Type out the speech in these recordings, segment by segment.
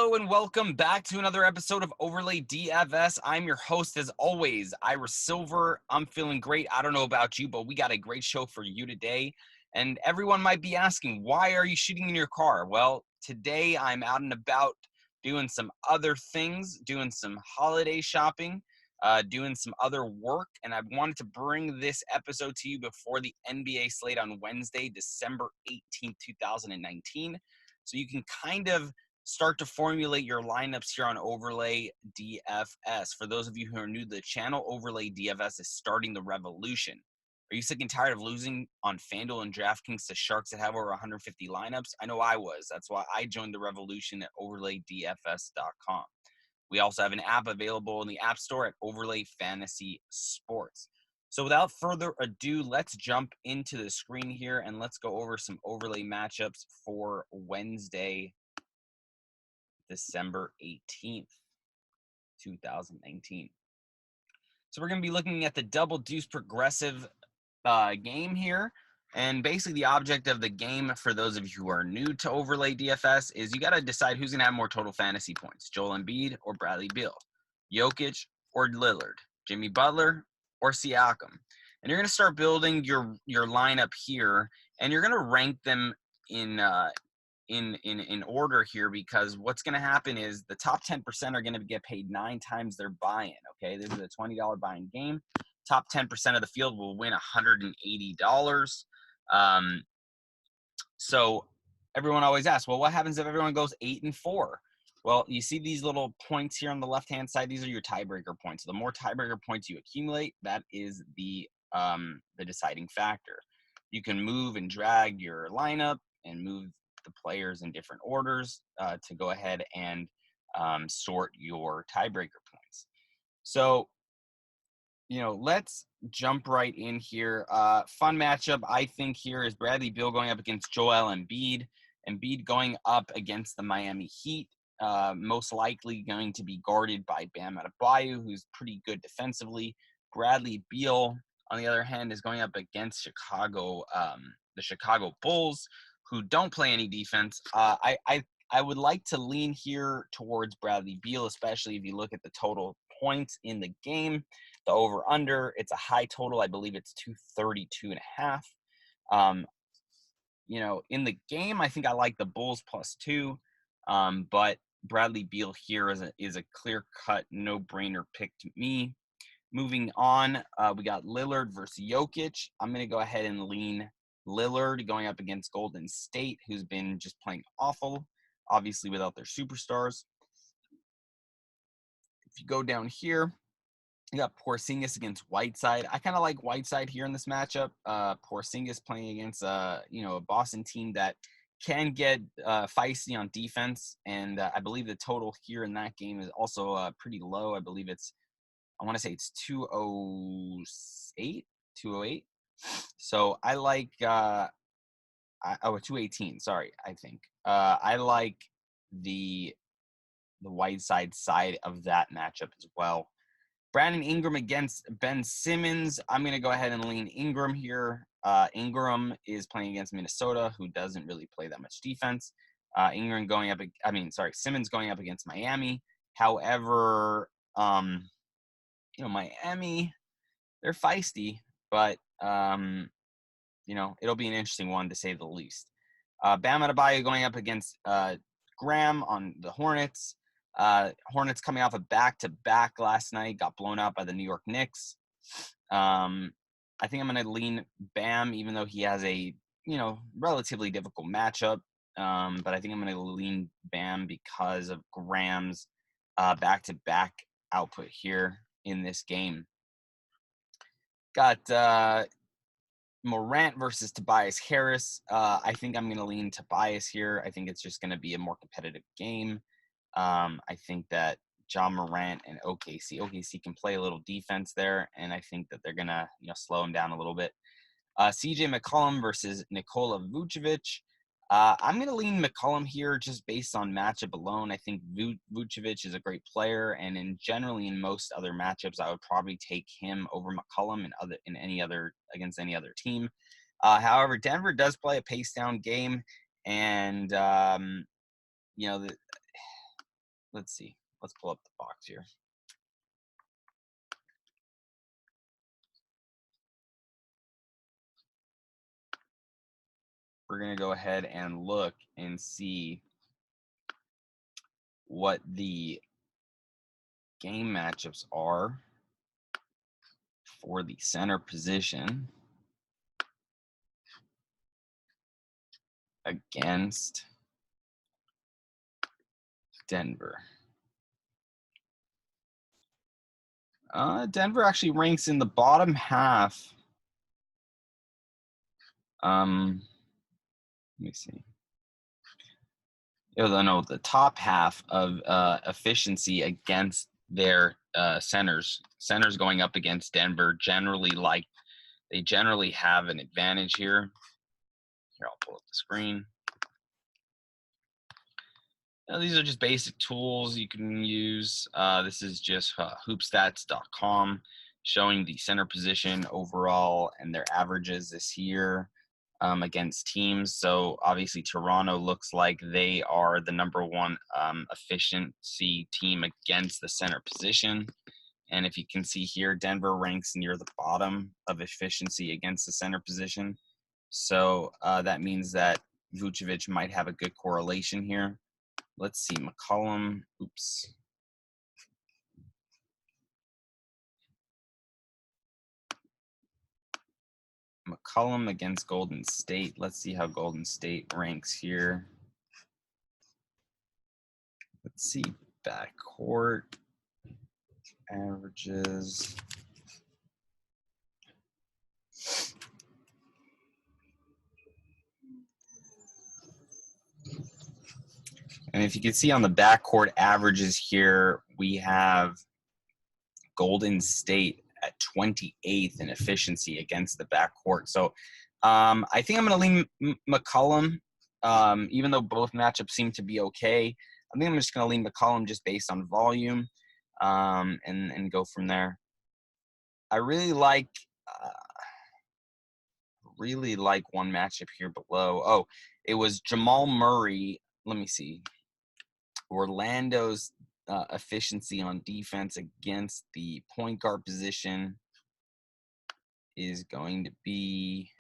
Hello and welcome back to another episode of Overlay DFS. I'm your host as always, Ira Silver. I'm feeling great. I don't know about you, but we got a great show for you today. And everyone might be asking, why are you shooting in your car? Well, today I'm out and about doing some other things, doing some holiday shopping, doing some other work. And I wanted to bring this episode to you before the NBA slate on Wednesday, December 18th, 2019. So you can kind of start to formulate your lineups here on Overlay DFS. For those of you who are new to the channel, Overlay DFS is starting the revolution. Are you sick and tired of losing on FanDuel and DraftKings to sharks that have over 150 lineups? I know I was. That's why I joined the revolution at OverlayDFS.com. We also have an app available in the App Store at Overlay Fantasy Sports. So without further ado, let's jump into the screen here and let's go over some Overlay matchups for Wednesday, December 18th, 2019. So we're going to be looking at the double deuce progressive game here. And basically the object of the game, for those of you who are new to Overlay DFS, is you got to decide who's going to have more total fantasy points, Joel Embiid or Bradley Beal, Jokic or Lillard, Jimmy Butler or Siakam. And you're going to start building your lineup here, and you're going to rank them in order here, because what's going to happen is the top 10% are going to get paid 9 times their buy-in. Okay, this is a $20 buy-in game. Top 10% of the field will win $180. So everyone always asks, well, what happens if everyone goes 8-4? Well, you see these little points here on the left-hand side. These are your tiebreaker points. So the more tiebreaker points you accumulate, that is the deciding factor. You can move and drag your lineup and move the players in different orders to go ahead and sort your tiebreaker points. So, let's jump right in here. Fun matchup, I think, here is Bradley Beal going up against Joel Embiid. Embiid going up against the Miami Heat. Most likely going to be guarded by Bam Adebayo, who's pretty good defensively. Bradley Beal, on the other hand, is going up against the Chicago Bulls, who don't play any defense. I would like to lean here towards Bradley Beal, especially if you look at the total points in the game. The over-under, it's a high total. I believe it's 232.5. In the game, I think I like the Bulls +2, but Bradley Beal here is a clear-cut, no-brainer pick to me. Moving on, we got Lillard versus Jokic. I'm going to go ahead and lean Lillard going up against Golden State, who's been just playing awful, obviously without their superstars. If you go down here, you got Porzingis against Whiteside. I kind of like Whiteside here in this matchup. Porzingis playing against a Boston team that can get feisty on defense, and I believe the total here in that game is also pretty low. I believe I want to say it's 208. So I like 218. Sorry, I think I like the Whiteside side of that matchup as well. Brandon Ingram against Ben Simmons. I'm going to go ahead and lean Ingram here. Ingram is playing against Minnesota, who doesn't really play that much defense. Simmons going up against Miami. However, Miami, they're feisty, but it'll be an interesting one to say the least. Bam Adebayo going up against Graham on the Hornets. Hornets coming off a back-to-back last night, got blown out by the New York Knicks. I think I'm going to lean Bam, even though he has a, relatively difficult matchup. But I think I'm going to lean Bam because of Graham's back-to-back output here in this game. Got Morant versus Tobias Harris. I think I'm going to lean Tobias here. I think it's just going to be a more competitive game. I think that John Morant and OKC can play a little defense there, and I think that they're going to slow him down a little bit. CJ McCollum versus Nikola Vucevic. I'm going to lean McCollum here just based on matchup alone. I think Vucevic is a great player, and generally in most other matchups, I would probably take him over McCollum against any other team. However, Denver does play a pace down game, and let's see. Let's pull up the box here. We're going to go ahead and look and see what the game matchups are for the center position against Denver. Denver actually ranks in the bottom half. Let me see. No, the top half of efficiency against their centers. Centers going up against Denver generally they generally have an advantage here. Here, I'll pull up the screen. Now, these are just basic tools you can use. This is just hoopstats.com showing the center position overall and their averages this year against teams. So obviously Toronto looks like they are the #1 efficiency team against the center position. And if you can see here, Denver ranks near the bottom of efficiency against the center position. So that means that Vucevic might have a good correlation here. Let's see, McCollum. Oops. McCollum against Golden State. Let's see how Golden State ranks here. Let's see, backcourt averages. And if you can see on the backcourt averages here, we have Golden State at 28th in efficiency against the backcourt. So I think I'm going to lean McCollum, even though both matchups seem to be okay. I think I'm just going to lean McCollum just based on volume and go from there. I really like one matchup here below. Oh, it was Jamal Murray. Let me see. Orlando's efficiency on defense against the point guard position is going to be,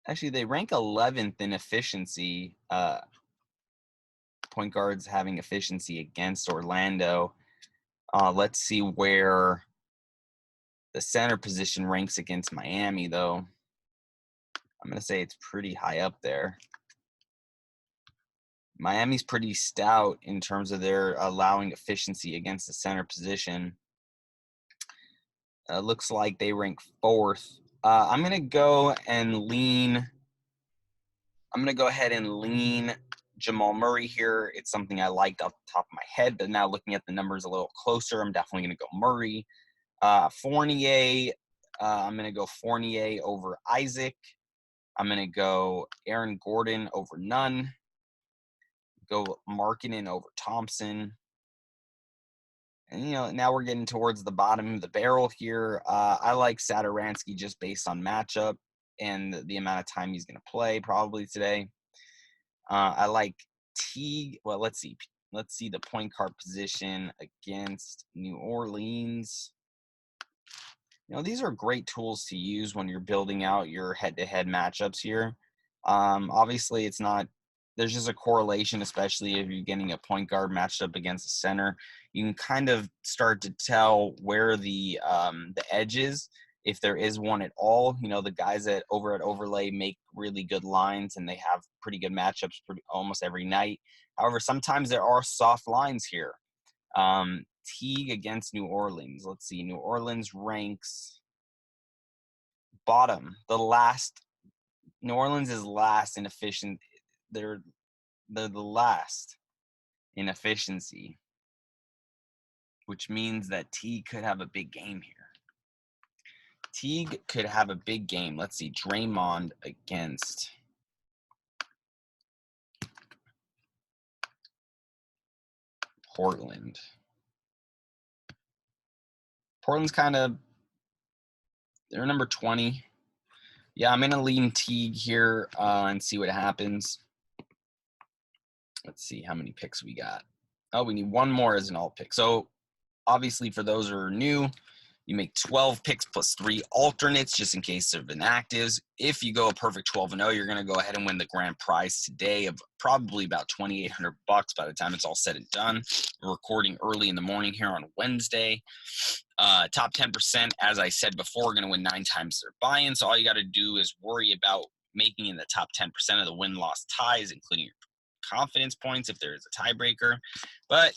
actually they rank 11th in efficiency, point guards having efficiency against Orlando. Let's see where the center position ranks against Miami, though. I'm going to say it's pretty high up there. Miami's pretty stout in terms of their allowing efficiency against the center position. Looks like they rank 4th. I'm going to go ahead and lean Jamal Murray here. It's something I liked off the top of my head, but now looking at the numbers a little closer, I'm definitely going to go Murray. Fournier, I'm going to go Fournier over Isaac. I'm going to go Aaron Gordon over Nunn. Go Markkanen over Thompson. And, now we're getting towards the bottom of the barrel here. I like Satoransky just based on matchup and the amount of time he's going to play probably today. I like Teague. Well, let's see. Let's see the point guard position against New Orleans. These are great tools to use when you're building out your head-to-head matchups here. Obviously, there's just a correlation, especially if you're getting a point guard matched up against a center. You can kind of start to tell where the edge is, if there is one at all. The guys over at Overlay make really good lines, and they have pretty good matchups almost every night. However, sometimes there are soft lines here. Teague against New Orleans. Let's see. New Orleans ranks bottom. New Orleans is last in efficient. They're the last in efficiency, which means that Teague could have a big game here. Teague could have a big game. Let's see. Draymond against Portland. Portland's they're number 20. Yeah, I'm going to lean Teague here and see what happens. Let's see how many picks we got. Oh, we need one more as an alt pick. So obviously for those who are new, you make 12 picks plus 3 alternates just in case of inactives. If you go a perfect 12-0, you're going to go ahead and win the grand prize today of probably about $2,800 by the time it's all said and done. We're recording early in the morning here on Wednesday. Top 10%, as I said before, are going to win 9 times their buy-in. So all you got to do is worry about making in the top 10% of the win-loss ties, including your confidence points if there is a tiebreaker. But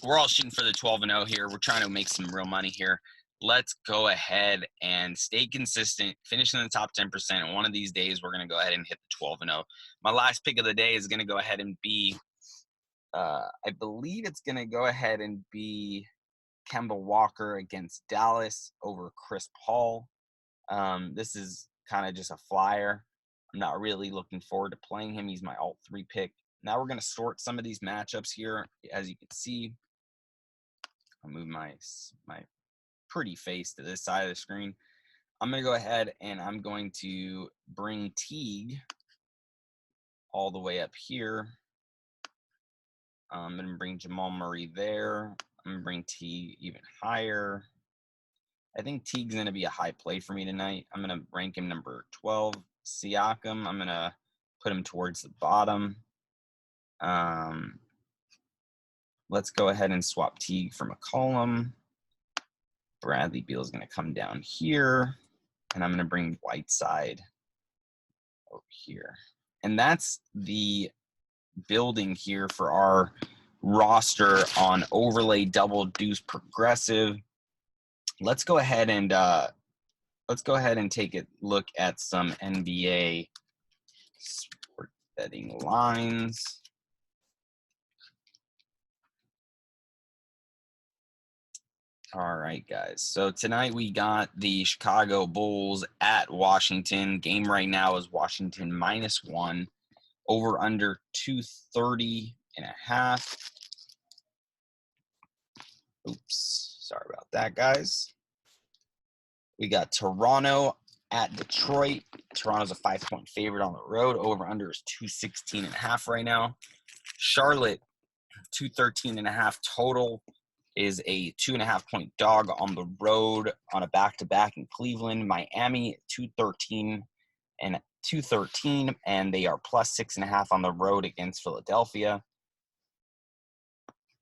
we're all shooting for the 12-0 here. We're trying to make some real money here. Let's go ahead and stay consistent, finish in the top 10%. And one of these days, we're going to go ahead and hit the 12-0. My last pick of the day is going to go ahead and be, I believe it's going to go ahead and be Kemba Walker against Dallas over Chris Paul. This is kind of just a flyer. I'm not really looking forward to playing him. He's my alt 3 pick. Now we're going to sort some of these matchups here. As you can see, I'll move my pretty face to this side of the screen. I'm going to go ahead and I'm going to bring Teague all the way up here. I'm going to bring Jamal Murray there. I'm going to bring Teague even higher. I think Teague's going to be a high play for me tonight. I'm going to rank him number 12. Siakam, I'm going to put him towards the bottom. Let's go ahead and swap Teague for McCollum. Bradley Beal is going to come down here, and I'm going to bring Whiteside over here. And that's the building here for our roster on Overlay Double Deuce Progressive. Let's go ahead and take a look at some NBA sport betting lines. All right, guys. So tonight we got the Chicago Bulls at Washington. Game right now is Washington -1. Over under 230.5. Oops. Sorry about that, guys. We got Toronto at Detroit. Toronto's a 5-point favorite on the road. Over under is 216.5 right now. Charlotte, 213.5 total. Is a 2.5-point dog on the road on a back-to-back in Cleveland. Miami 213, and they are plus 6.5 on the road against Philadelphia.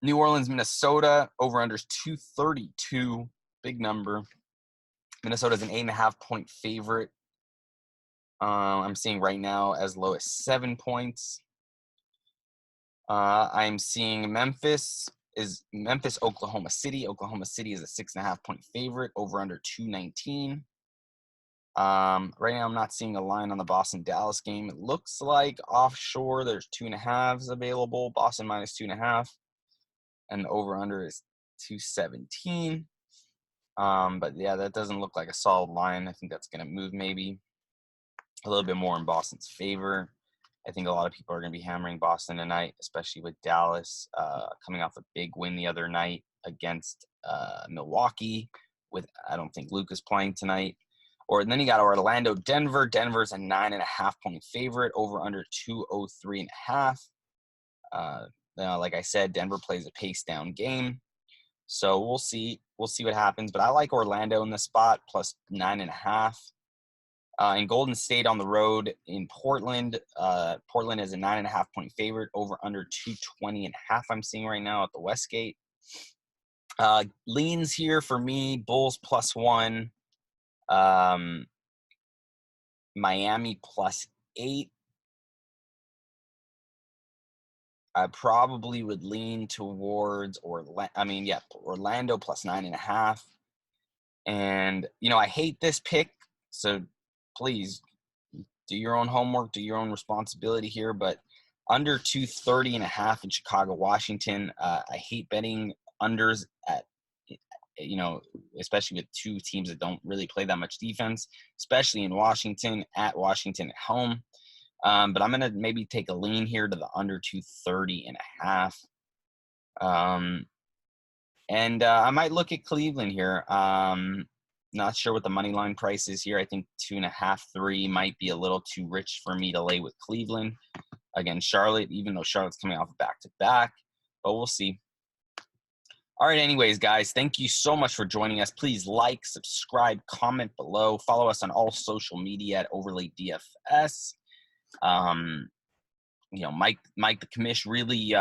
New Orleans, Minnesota, over/under is 232, big number. Minnesota's an 8.5-point favorite. I'm seeing right now as low as 7 points. I'm seeing Memphis, Oklahoma City. Oklahoma City is a 6.5-point favorite, over/under 219. Right now, I'm not seeing a line on the Boston-Dallas game. It looks like offshore there's 2.5s available. Boston -2.5, and the over/under is 217. But yeah, that doesn't look like a solid line. I think that's going to move maybe a little bit more in Boston's favor. I think a lot of people are going to be hammering Boston tonight, especially with Dallas coming off a big win the other night against Milwaukee. I don't think Luka's playing tonight. And then you got Orlando, Denver. Denver's a 9.5-point favorite, over/under 203.5. Like I said, Denver plays a pace down game, so we'll see. We'll see what happens. But I like Orlando in the spot, plus 9.5. In Golden State on the road in Portland. Portland is a 9.5-point favorite, over/under 220.5. I'm seeing right now at the Westgate. Leans here for me: Bulls +1, Miami +8. I probably would lean towards Orlando +9.5. And I hate this pick, so please do your own homework, do your own responsibility here. But under 230.5 in Chicago, Washington. I hate betting unders at, especially with two teams that don't really play that much defense, especially in Washington, at home. But I'm going to maybe take a lean here to the under 230.5. And I might look at Cleveland here. Not sure what the money line price is here. I think 2.5, 3 might be a little too rich for me to lay with Cleveland. against Charlotte, even though Charlotte's coming off a back-to-back, but we'll see. All right, anyways, guys, thank you so much for joining us. Please like, subscribe, comment below. Follow us on all social media at Overlaydfs. Mike the Commish really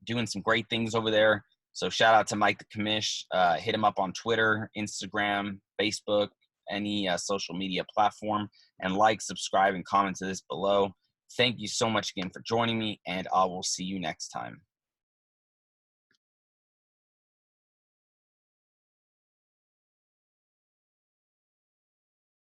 doing some great things over there. So shout out to Mike the Commish. Hit him up on Twitter, Instagram, Facebook, any social media platform, and like, subscribe, and comment to this below. Thank you so much again for joining me, and I will see you next time.